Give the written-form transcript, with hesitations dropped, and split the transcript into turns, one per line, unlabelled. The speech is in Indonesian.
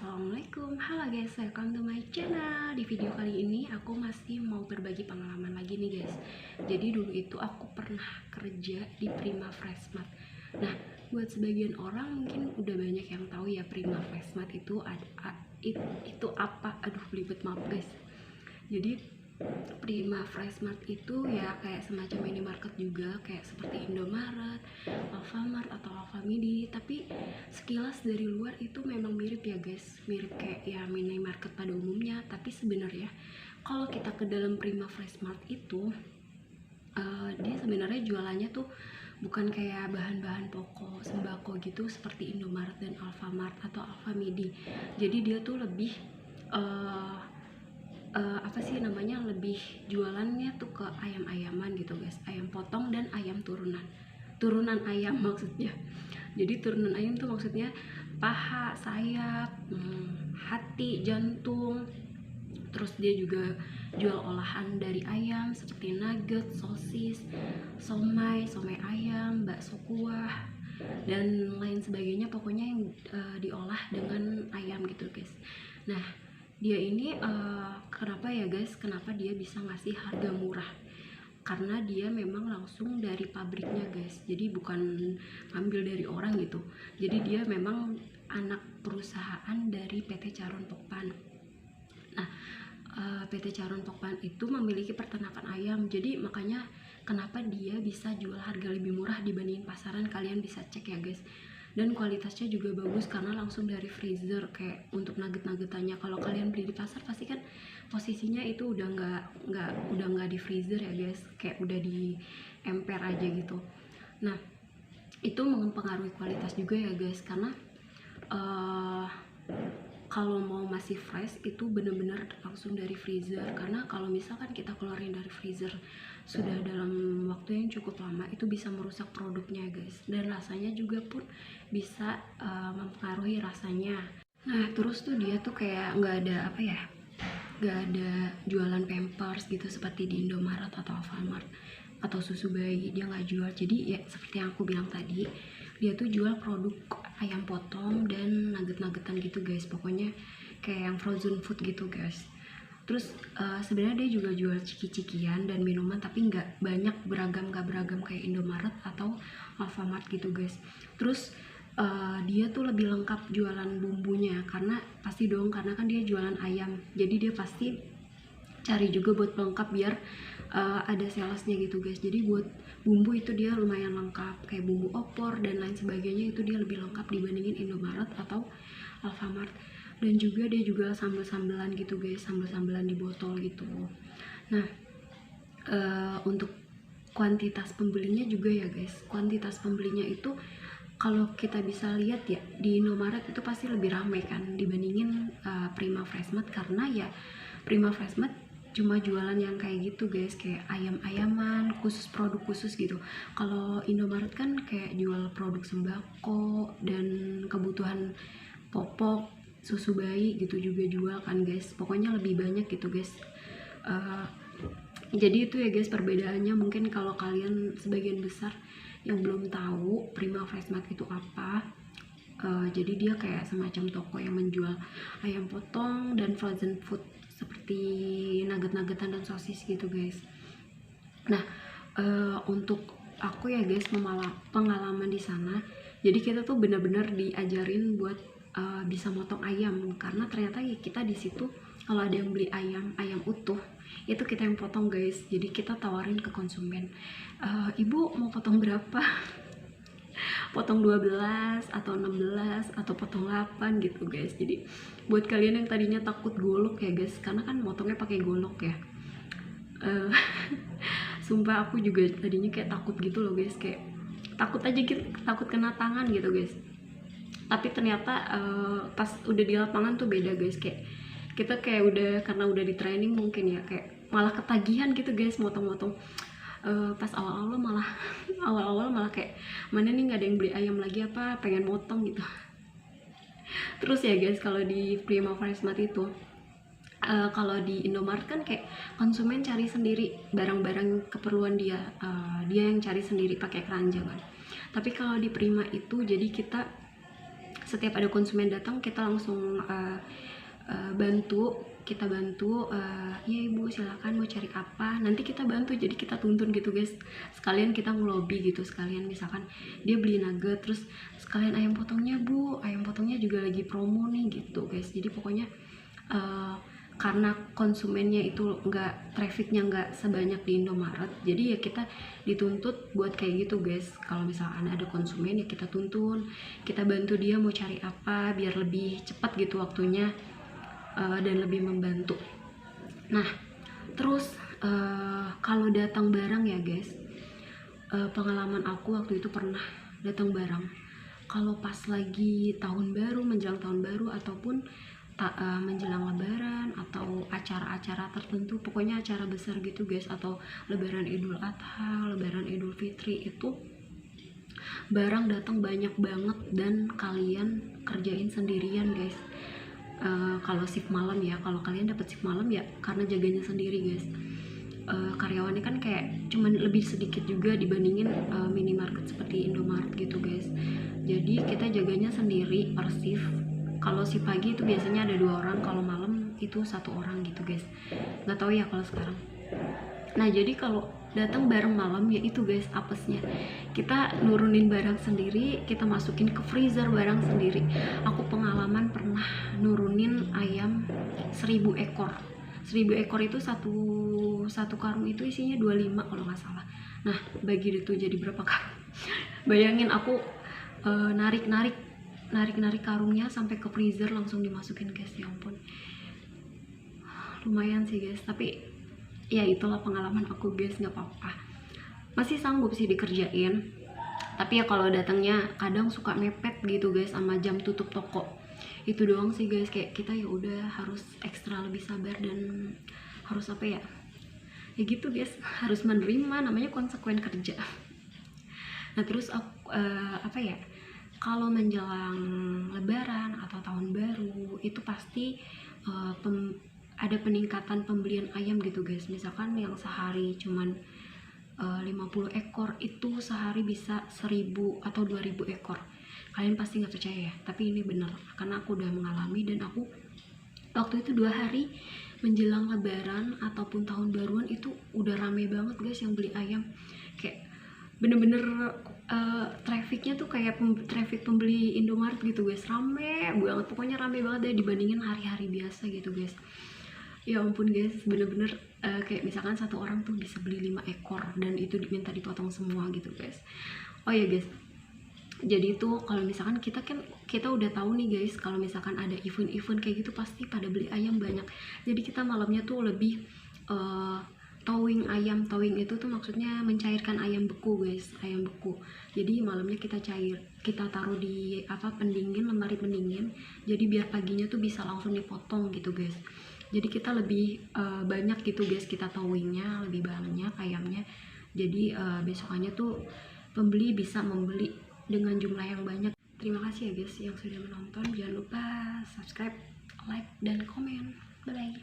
Assalamualaikum, halo guys, welcome to my channel. Di video kali ini aku masih mau berbagi pengalaman lagi nih guys. Jadi dulu itu aku pernah kerja di Prima Freshmart. Nah, buat sebagian orang mungkin udah banyak yang tahu ya Prima Freshmart itu itu apa? Aduh, belibet, maaf guys. Jadi Prima Freshmart itu ya kayak semacam minimarket juga, kayak seperti Indomaret, Alfamart atau Alfamidi. Tapi sekilas dari luar itu memang mirip ya guys, mirip kayak ya minimarket pada umumnya. Tapi sebenarnya kalau kita ke dalam Prima Freshmart itu dia sebenarnya jualannya tuh bukan kayak bahan-bahan pokok sembako gitu seperti Indomaret dan Alfamart atau Alfamidi. Jadi dia tuh lebih lebih jualannya tuh ke ayam-ayaman gitu guys, ayam potong dan ayam turunan ayam maksudnya. Jadi turunan ayam tuh maksudnya paha, sayap, hati, jantung. Terus dia juga jual olahan dari ayam seperti nugget, sosis, somai ayam, bakso kuah, dan lain sebagainya, pokoknya yang diolah dengan ayam gitu guys. Nah, dia ini kenapa ya guys, kenapa dia bisa ngasih harga murah? Karena dia memang langsung dari pabriknya guys, jadi bukan ambil dari orang gitu. Jadi dia memang anak perusahaan dari PT Charon Pokpan. Nah, PT Charon Pokpan itu memiliki peternakan ayam, jadi makanya kenapa dia bisa jual harga lebih murah dibandingin pasaran. Kalian bisa cek ya guys. Dan kualitasnya juga bagus karena langsung dari freezer, kayak untuk nugget-nuggetannya. Kalau kalian beli di pasar pasti kan posisinya itu udah nggak di freezer ya guys, kayak udah di emper aja gitu. Nah, itu mempengaruhi kualitas juga ya guys, karena kalau mau masih fresh itu bener-bener langsung dari freezer. Karena kalau misalkan kita keluarin dari freezer sudah dalam waktu yang cukup lama, itu bisa merusak produknya guys, dan rasanya juga pun bisa mempengaruhi rasanya. Nah, terus tuh dia tuh kayak nggak ada jualan Pampers gitu seperti di Indomaret atau Alfamart atau susu bayi, dia nggak jual. Jadi ya seperti yang aku bilang tadi, dia tuh jual produk ayam potong dan nugget-nuggetan gitu guys, pokoknya kayak yang frozen food gitu guys. Terus sebenarnya dia juga jual ciki-cikian dan minuman, tapi nggak beragam kayak Indomaret atau Alfamart gitu guys. Terus dia tuh lebih lengkap jualan bumbunya, karena pasti dong, karena kan dia jualan ayam, jadi dia pasti cari juga buat pelengkap biar ada salesnya gitu guys. Jadi buat bumbu itu dia lumayan lengkap, kayak bumbu opor dan lain sebagainya, itu dia lebih lengkap dibandingin Indomaret atau Alfamart. Dan juga dia juga sambal-sambalan gitu guys, sambal-sambalan di botol gitu. Nah, untuk kuantitas pembelinya juga ya guys, kuantitas pembelinya itu kalau kita bisa lihat ya, di Indomaret itu pasti lebih ramai kan dibandingin Prima Freshmart, karena ya Prima Freshmart cuma jualan yang kayak gitu guys, kayak ayam-ayaman khusus, produk khusus gitu. Kalau Indomaret kan kayak jual produk sembako dan kebutuhan popok, susu bayi gitu juga jual kan guys, pokoknya lebih banyak gitu guys. Jadi itu ya guys perbedaannya. Mungkin kalau kalian sebagian besar yang belum tahu Prima Freshmart itu apa, jadi dia kayak semacam toko yang menjual ayam potong dan frozen food seperti nugget-nuggetan dan sosis gitu guys. Nah, untuk aku ya guys, pengalaman di sana, jadi kita tuh benar-benar diajarin buat bisa motong ayam, karena ternyata ya kita di situ kalau ada yang beli ayam utuh itu kita yang potong guys. Jadi kita tawarin ke konsumen, ibu mau potong berapa? Potong 12 atau 16 atau potong 8 gitu guys. Jadi buat kalian yang tadinya takut golok ya guys, karena kan motongnya pakai golok ya, sumpah aku juga tadinya kayak takut gitu loh guys, kayak takut aja gitu, takut kena tangan gitu guys. Tapi ternyata pas udah di lapangan tuh beda guys, kayak kita kayak karena udah di training mungkin ya, kayak malah ketagihan gitu guys motong-motong. Pas awal-awal malah kayak mana nih nggak ada yang beli ayam lagi apa, pengen motong gitu. Terus ya guys, kalau di Prima Freshmart itu kalau di Indomaret kan kayak konsumen cari sendiri barang-barang keperluan dia, dia yang cari sendiri pakai keranjang kan. Tapi kalau di Prima itu jadi kita setiap ada konsumen datang kita langsung kita bantu, ya ibu silakan mau cari apa, nanti kita bantu, jadi kita tuntun gitu guys, sekalian kita ngelobi gitu, sekalian misalkan dia beli nugget terus sekalian ayam potongnya bu, ayam potongnya juga lagi promo nih gitu guys. Jadi pokoknya karena konsumennya itu trafficnya nggak sebanyak di Indomaret, jadi ya kita dituntut buat kayak gitu guys. Kalau misalkan ada konsumen ya kita tuntun, kita bantu dia mau cari apa biar lebih cepat gitu waktunya, dan lebih membantu. Nah terus kalau datang barang ya guys, pengalaman aku waktu itu pernah datang barang kalau pas lagi tahun baru, menjelang tahun baru, ataupun menjelang lebaran atau acara-acara tertentu, pokoknya acara besar gitu guys, atau lebaran Idul Adha, lebaran Idul Fitri, itu barang datang banyak banget dan kalian kerjain sendirian guys. Kalau shift malam ya, kalau kalian dapat shift malam ya karena jaganya sendiri guys. Karyawannya kan kayak cuman lebih sedikit juga dibandingin minimarket seperti Indomaret gitu guys. Jadi kita jaganya sendiri per shift. Kalau si pagi itu biasanya ada 2 orang, kalau malam itu 1 orang gitu guys. Nggak tahu ya kalau sekarang. Nah jadi kalau datang bareng malam ya itu guys apesnya, kita nurunin barang sendiri, kita masukin ke freezer barang sendiri. Aku pengalaman pernah nurunin ayam 1000 ekor. 1000 ekor itu satu karung itu isinya 25 kalau nggak salah. Nah bagi itu jadi berapa karung? Bayangin aku narik karungnya sampai ke freezer langsung dimasukin guys, ya ampun. Lumayan sih guys, tapi ya itulah pengalaman aku guys, nggak apa-apa, masih sanggup sih dikerjain. Tapi ya kalau datangnya kadang suka mepet gitu guys sama jam tutup toko, itu doang sih guys. Kayak kita ya udah harus ekstra lebih sabar dan harus apa ya gitu guys, harus menerima, namanya konsekuen kerja. Nah terus apa ya, kalau menjelang lebaran atau tahun baru itu pasti ada peningkatan pembelian ayam gitu guys. Misalkan yang sehari cuman 50 ekor itu sehari bisa 1000 atau 2000 ekor. Kalian pasti nggak percaya ya, tapi ini bener karena aku udah mengalami. Dan aku waktu itu 2 hari menjelang lebaran ataupun tahun baruan itu udah rame banget guys yang beli ayam. Kayak bener-bener trafficnya tuh kayak traffic pembeli Indomaret gitu guys, rame banget, pokoknya rame banget deh dibandingin hari-hari biasa gitu guys. Ya ampun guys, bener-bener kayak misalkan 1 orang tuh bisa beli 5 ekor dan itu diminta dipotong semua gitu guys. Oh ya guys, jadi itu kalau misalkan kita udah tahu nih guys, kalau misalkan ada event-event kayak gitu pasti pada beli ayam banyak. Jadi kita malamnya tuh lebih towing ayam. Towing itu tuh maksudnya mencairkan ayam beku guys, ayam beku. Jadi malamnya kita taruh di pendingin, lemari pendingin, jadi biar paginya tuh bisa langsung dipotong gitu guys. Jadi kita lebih banyak gitu guys, kita towingnya lebih banyak ayamnya. Jadi besokannya tuh pembeli bisa membeli dengan jumlah yang banyak. Terima kasih ya guys yang sudah menonton, jangan lupa subscribe, like, dan komen. Bye bye.